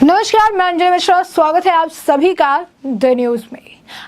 नमस्कार, मैं अंजलि मिश्रा। स्वागत है आप सभी का द न्यूज में।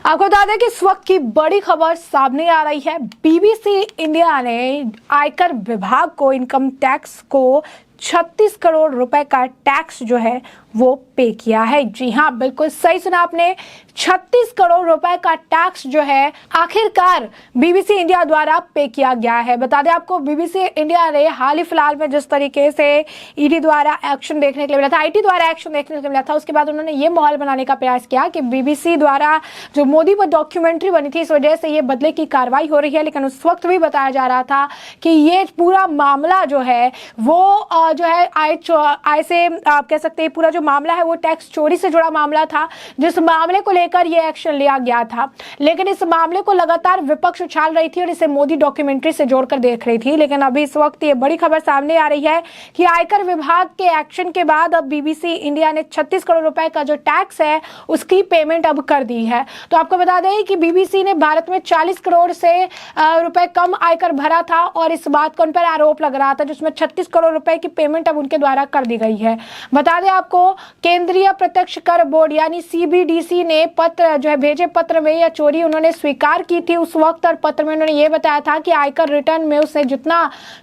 आपको बता दें कि इस वक्त की बड़ी खबर सामने आ रही है। बीबीसी इंडिया ने आयकर विभाग को इनकम टैक्स को 36 करोड़ रुपए का टैक्स जो है वो पे किया है। जी हाँ, बिल्कुल सही सुना आपने। 36 करोड़ रुपए का टैक्स जो है आखिरकार बीबीसी इंडिया द्वारा पे किया गया है। बता दें आपको, बीबीसी इंडिया ने हाल ही फिलहाल में जिस तरीके से ईडी द्वारा एक्शन देखने के लिए मिला था, आईटी द्वारा एक्शन देखने के लिए मिला था, उसके बाद उन्होंने ये माहौल बनाने का प्रयास किया कि बीबीसी द्वारा जो मोदी पर डॉक्यूमेंट्री बनी थी, इस वजह से ये बदले की कार्रवाई हो रही है। लेकिन उस वक्त भी बताया जा रहा था कि ये पूरा मामला जो है वो जो है आय से आप कह सकते हैं पूरा जो मामला है वो टैक्स चोरी से जुड़ा मामला था, जिस मामले को लेकर ये एक्शन लिया गया था। लेकिन इस मामले को लगातार विपक्ष उछाल रही थी और इसे मोदी डॉक्यूमेंट्री से जोड़कर देख रही थी। लेकिन अभी इस वक्त ये बड़ी खबर सामने आ रही है कि आयकर विभाग के एक्शन के बाद अब बीबीसी इंडिया ने 36 करोड़ रुपए का जो टैक्स है उसकी पेमेंट अब कर दी है। तो आपको बता दें कि बीबीसी ने भारत में 40 करोड़ से रुपए कम आयकर भरा था और इस बात का उन पर आरोप लग रहा था, जिसमें 36 करोड़ रुपए की पेमेंट अब उनके द्वारा कर दी गई है। बता दें आपको, केंद्रीय प्रत्यक्ष कर बोर्ड यानी सीबीडीसी ने पत्र जो है भेजे, पत्र में यह चोरी उन्होंने स्वीकार की थी उस वक्त। और पत्र में उन्होंने ये बताया था कि आयकर रिटर्न में उसने जितना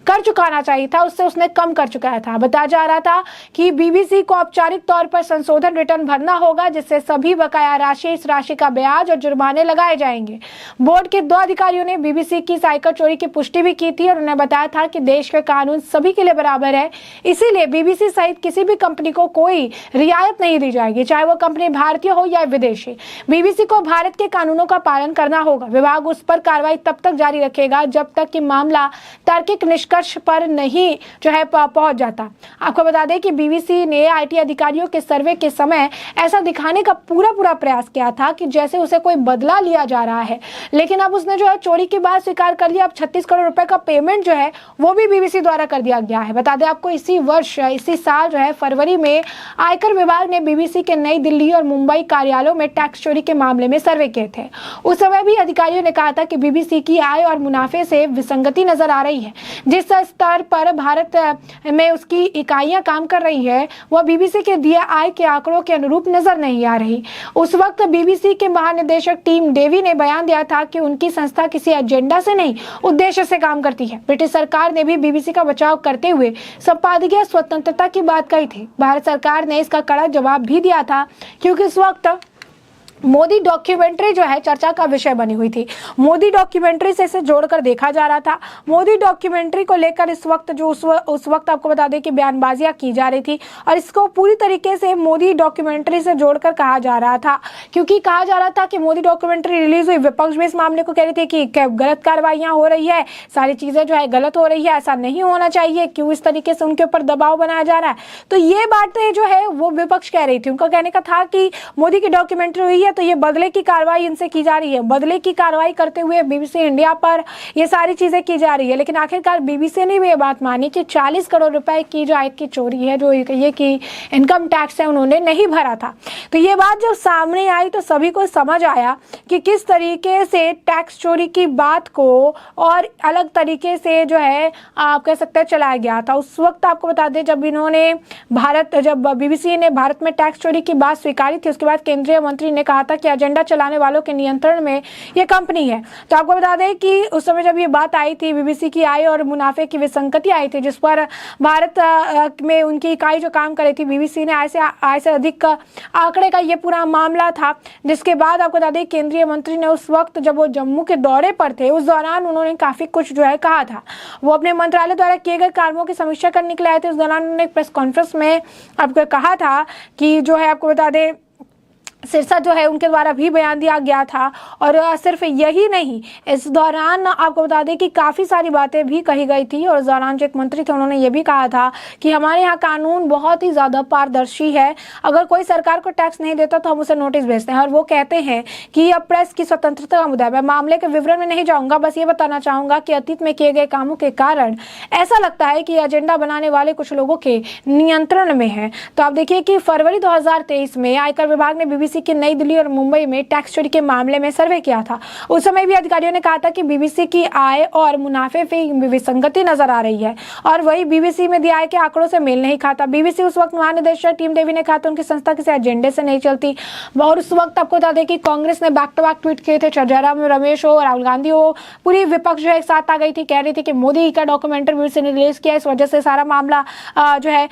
कर चुकाना चाहिए था उससे उसने कम कर चुकाया था। बताया जा रहा था कि बीबीसी को औपचारिक तौर पर संशोधन रिटर्न भरना होगा, जिससे सभी बकाया राशि, इस राशि का ब्याज और जुर्माने लगाए जाएंगे। बोर्ड के 2 अधिकारियों ने बीबीसी की आयकर चोरी की पुष्टि भी की थी और उन्होंने बताया था कि देश के कानून सभी के लिए बराबर है, इसीलिए बीबीसी सहित किसी भी कंपनी को कोई रियायत नहीं दी जाएगी, चाहे वो कंपनी भारतीय हो या विदेशी। बीबीसी को भारत के कानूनों का पालन करना होगा। विभाग उस पर कार्रवाई तब तक जारी रखेगा जब तक कि मामला तार्किक निष्कर्ष पर नहीं जो है पहुंच जाता। आपको बता दें कि बीबीसी ने आईटी अधिकारियों के सर्वे के समय ऐसा दिखाने का पूरा प्रयास किया था कि जैसे उसे कोई बदला लिया जा रहा है, लेकिन अब उसने जो है चोरी की बात स्वीकार कर लिया। अब 36 करोड़ रुपए का पेमेंट जो है वो भी बीबीसी द्वारा कर दिया गया है। बता दें आपको, इसी साल जो है फरवरी में आयकर विभाग ने बीबीसी के नई दिल्ली और मुंबई कार्यालयों में टैक्स चोरी के मामले में सर्वे किए थे। उस समय भी अधिकारियों ने कहा था कि बीबीसी की आय और मुनाफे से विसंगति नजर आ रही है। जिस स्तर पर भारत में उसकी इकाइयां काम कर रही है वह बीबीसी के दिए आय के आंकड़ों के अनुरूप नजर नहीं आ रही। उस वक्त बीबीसी के महानिदेशक टीम डेवी ने बयान दिया था कि उनकी संस्था किसी एजेंडा से नहीं, उद्देश्य से काम करती है। ब्रिटिश सरकार ने भी बीबीसी का बचाव करते हुए संपादकीय स्वतंत्रता की बात कही थी। भारत सरकार ने इसका कड़ा जवाब भी दिया था, क्योंकि इस वक्त मोदी डॉक्यूमेंट्री जो है चर्चा का विषय बनी हुई थी। मोदी डॉक्यूमेंट्री से इसे जोड़कर देखा जा रहा था। मोदी डॉक्यूमेंट्री को लेकर इस वक्त जो उस वक्त आपको बता दें कि बयानबाजियां की जा रही थी और इसको पूरी तरीके से मोदी डॉक्यूमेंट्री से जोड़कर कहा जा रहा था, क्योंकि कहा जा रहा था कि मोदी डॉक्यूमेंट्री रिलीज हुई, विपक्ष भी इस मामले को कह रही थी कि गलत कार्रवाइयां हो रही है, सारी चीजें जो है गलत हो रही है, ऐसा नहीं होना चाहिए, क्यों इस तरीके से उनके ऊपर दबाव बनाया जा रहा है। तो ये बातें जो है वो विपक्ष कह रही थी। उनका कहने का था कि मोदी की डॉक्यूमेंट्री हुई है तो ये बदले की कार्रवाई इनसे की जा रही है, बदले की कार्रवाई करते हुए बीबीसी इंडिया पर ये सारी चीजें की जा रही है। लेकिन आखिरकार बीबीसी ने भी ये बात मानी कि 40 करोड़ रुपए की जो आय की चोरी है, जो ये की इनकम टैक्स है, उन्होंने नहीं भरा था। तो ये बात जब सामने आई तो सभी को समझ आया कि किस तरीके से टैक्स चोरी की बात को और अलग तरीके से जो है आप कह सकते हैं चलाया गया था। उस वक्त आपको बता दें जब बीबीसी ने भारत में टैक्स चोरी की बात स्वीकारी थी, उसके बाद केंद्रीय मंत्री ने कहा था कि एजेंडा चलाने वालों के नियंत्रण में ये कंपनी है। तो आपको बता दें कि उस समय जब ये बात आई थी, बीबीसी की आय और मुनाफे की विसंगति आई थी, जिस पर भारत में उनकी इकाई जो काम कर रही थी, बीबीसी ने आय से अधिक आंकड़े का ये पूरा मामला था। जिसके बाद आपको बता दें केंद्रीय मंत्री ने उस वक्त जब वो जम्मू के दौरे पर थे, उस दौरान उन्होंने काफी कुछ जो है कहा था। वो अपने मंत्रालय द्वारा किए गए कार्यों की समीक्षा करने के लिए आए थे। उस दौरान उन्होंने एक प्रेस कॉन्फ्रेंस में आपको कहा था कि जो है आपको बता दें सिरसा जो है उनके द्वारा भी बयान दिया गया था। और सिर्फ यही नहीं, इस दौरान आपको बता दें कि काफ़ी सारी बातें भी कही गई थी। और इस दौरान जो एक मंत्री थे उन्होंने ये भी कहा था कि हमारे यहाँ कानून बहुत ही ज़्यादा पारदर्शी है, अगर कोई सरकार को टैक्स नहीं देता तो हम उसे नोटिस भेजते हैं। और वो कहते हैं कि अब प्रेस की स्वतंत्रता का मुद्दा है। मैं मामले के विवरण में नहीं जाऊँगा, बस ये बताना चाहूँगा कि अतीत में किए गए कामों के कारण ऐसा लगता है कि एजेंडा बनाने वाले कुछ लोगों के नियंत्रण में है। तो आप देखिए कि फरवरी 2023 में आयकर विभाग ने बीबीसी बीबीसी की नई दिल्ली और मुंबई में टैक्स चोरी के मामले में सर्वे किया था। उस समय भी अधिकारियों ने कहा था कि बीबीसी की आय और मुनाफे में विसंगति नजर आ रही है और वही बीबीसी में दिए आय के आंकड़ों से मेल नहीं खाता। बीबीसी उस वक्त महानिदेशक टीम डेवी ने कहा था उनकी संस्था किसी एजेंडे से नहीं चलती और उस वक्त आपको बता दें कि कांग्रेस ने बैक टू बैक ट्वीट किए थे, जयराम रमेश हो, राहुल गांधी हो, पूरी विपक्ष जो है एक साथ आ गई थी, कह रही थी कि मोदी का डॉक्यूमेंट्री बीबीसी ने रिलीज किया, इस वजह से सारा मामला जो है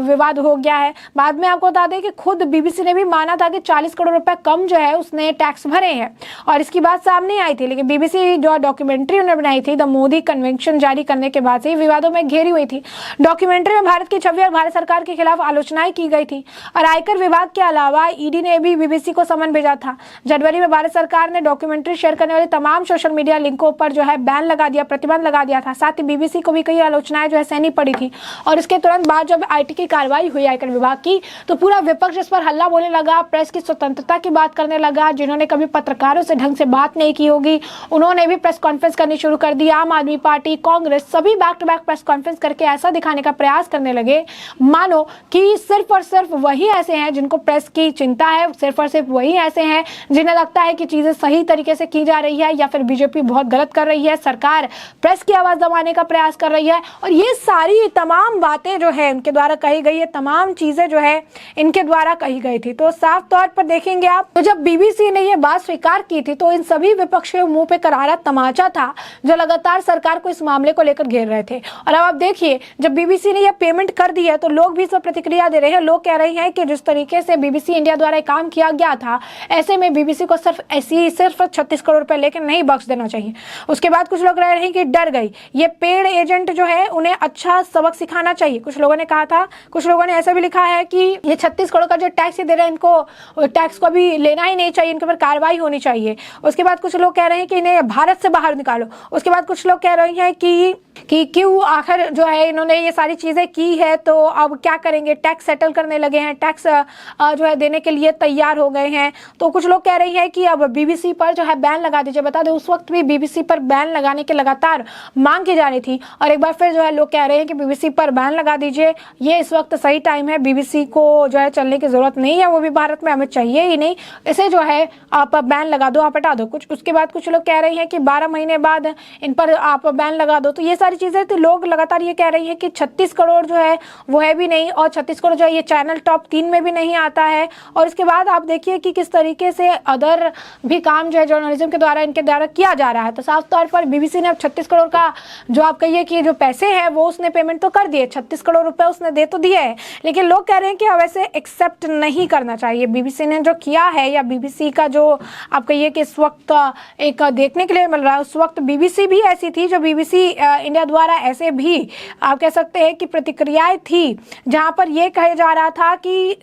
विवाद हो गया है। बाद में आपको बता दें कि खुद बीबीसी ने भी माना था कि 40 करोड़ रुपए कम जो है उसने टैक्स भरे हैं और इसकी बात सामने आई थी। लेकिन बीबीसी जो डॉक्यूमेंट्री उन्होंने बनाई थी द मोदी कन्वेंशन जारी करने के बाद से विवादों में घेरी हुई थी। डॉक्यूमेंट्री में भारत की छवि और भारत सरकार के खिलाफ आलोचनाएं की गई थी और आयकर विभाग के अलावा ईडी ने भी बीबीसी को समन भेजा था। जनवरी में भारत सरकार ने डॉक्यूमेंट्री शेयर करने वाले तमाम सोशल मीडिया लिंकों पर जो है बैन लगा दिया, प्रतिबंध लगा दिया था। साथ ही बीबीसी को भी कई आलोचनाएं जो है सहनी पड़ी थी और इसके तुरंत बाद जब आईटी की कार्रवाई हुई आयकर विभाग की तो पूरा विपक्ष इस पर हल्ला बोलने लगा, प्रेस की स्वतंत्रता की बात करने लगा। जिन्होंने कभी पत्रकारों से ढंग से बात नहीं की होगी उन्होंने भी प्रेस कॉन्फ्रेंस करनी शुरू कर दी। आम आदमी पार्टी, कांग्रेस सभी back to back press conference करके ऐसा दिखाने का प्रयास करने लगे मानो कि सिर्फ और सिर्फ वही ऐसे हैं जिनको प्रेस की चिंता है, सिर्फ और सिर्फ वही ऐसे हैं जिन्हें लगता है कि चीजें सही तरीके से की जा रही है या फिर बीजेपी बहुत गलत कर रही है, सरकार प्रेस की आवाज दबाने का प्रयास कर रही है। और ये सारी तमाम बातें जो है उनके द्वारा कही गई है, तमाम चीजें जो है इनके द्वारा कही गई थी। तो साफ तौर पर देखेंगे आप तो जब बीबीसी ने ये बात स्वीकार की थी तो इन सभी विपक्ष के मुंह पे करारा तमाचा था जो लगातार सरकार को इस मामले को लेकर घेर रहे थे। और अब आप देखिए जब बीबीसी ने यह पेमेंट कर दी है तो लोग भी इस पर प्रतिक्रिया दे रहे हैं। लोग कह रहे हैं कि जिस तरीके से बीबीसी इंडिया द्वारा काम किया गया था ऐसे में बीबीसी को सिर्फ 36 करोड़ रुपए लेकर नहीं बख्श देना चाहिए। उसके बाद कुछ लोग रह रहे हैं कि डर गई, ये पेड एजेंट जो है उन्हें अच्छा सबक सिखाना चाहिए, कुछ लोगों ने कहा था। कुछ लोगों ने ऐसा भी लिखा है कि ये 36 करोड़ का जो टैक्स दे रहे हैं इनको टैक्स को भी लेना ही नहीं चाहिए, इनके ऊपर कार्रवाई होनी चाहिए। उसके बाद कुछ लोग कह रहे हैं कि इन्हें भारत से बाहर निकालो। उसके बाद कुछ लोग कह रहे हैं कि क्यों आखिर जो है इन्होंने ये सारी चीजें की है तो अब क्या करेंगे, टैक्स सेटल करने लगे हैं, टैक्स जो है देने के लिए तैयार हो गए हैं। तो कुछ लोग कह रहे हैं कि अब बीबीसी पर जो है बैन लगा दीजिए। बता दें उस वक्त भी बीबीसी पर बैन लगाने की लगातार मांग की जा रही थी और एक बार फिर जो है लोग कह रहे हैं कि बीबीसी पर बैन लगा दीजिए, ये इस वक्त सही टाइम है, बीबीसी को जो है चलने की जरूरत नहीं है, वो भी भारत में हमें चाहिए ही नहीं, इसे जो है आप बैन लगा दो, आप हटा दो। उसके बाद कुछ लोग कह रहे हैं कि 12 महीने बाद इन पर आप बैन लगा दो। तो ये सारी चीजें तो लोग लगातार ये कह रही हैं कि 36 करोड़ जो है वो है भी नहीं और 36 करोड़ जो है ये चैनल टॉप 3 में भी नहीं आता है। और इसके बाद आप देखिए कि किस तरीके से अदर भी काम जो है जर्नलिज्म के द्वारा इनके द्वारा किया जा रहा है। तो साफ तौर पर बीबीसी ने अब 36 करोड़ का जो आप कहिए कि जो पैसे हैं वो उसने पेमेंट तो कर दिए, 36 करोड़ रुपए उसने दे तो दिए है, लेकिन लोग कह रहे हैं कि अब ऐसे एक्सेप्ट नहीं करना चाहिए। बीबीसी ने जो किया है या बीबीसी का जो आप कहिए कि इस वक्त एक देखने के लिए मिल रहा है, उस वक्त बीबीसी भी ऐसी थी जो बीबीसी इंडिया द्वारा ऐसे भी आप कह सकते हैं कि प्रतिक्रियाएं थी जहां पर यह कहा जा रहा था कि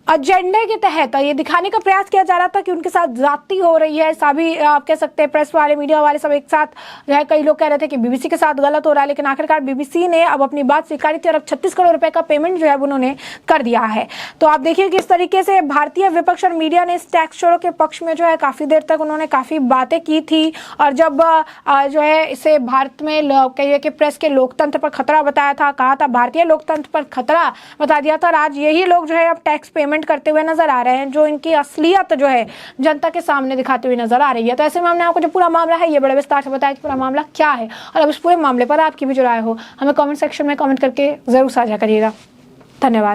एजेंडे के तहत ये दिखाने का प्रयास किया जा रहा था कि उनके साथ ज्यादती हो रही है। सभी आप कह सकते हैं प्रेस वाले, मीडिया वाले सब एक साथ जो है, कई लोग कह रहे थे कि बीबीसी के साथ गलत हो रहा है, लेकिन आखिरकार बीबीसी ने अब अपनी बात स्वीकारी थी और अब 36 करोड़ रुपए का पेमेंट जो है उन्होंने कर दिया है। तो आप देखिए किस तरीके से भारतीय विपक्ष और मीडिया ने इस टैक्स चोरों के पक्ष में जो है काफी देर तक उन्होंने काफी बातें की थी और जब जो है इसे भारत में कहिए कि प्रेस के लोकतंत्र पर खतरा बताया था, कहा था भारतीय लोकतंत्र पर खतरा बता दिया था। और आज यही लोग जो है अब टैक्स पेमेंट करते हुए नजर आ रहे हैं, जो इनकी असलियत जो है जनता के सामने दिखाते हुए नजर आ रही है। तो ऐसे में हमने आपको जो पूरा मामला है ये बड़े विस्तार से बताया कि पूरा मामला क्या है और अब इस पूरे मामले पर आपकी भी जो राय हो हमें कमेंट सेक्शन में कमेंट करके जरूर साझा करिएगा। धन्यवाद।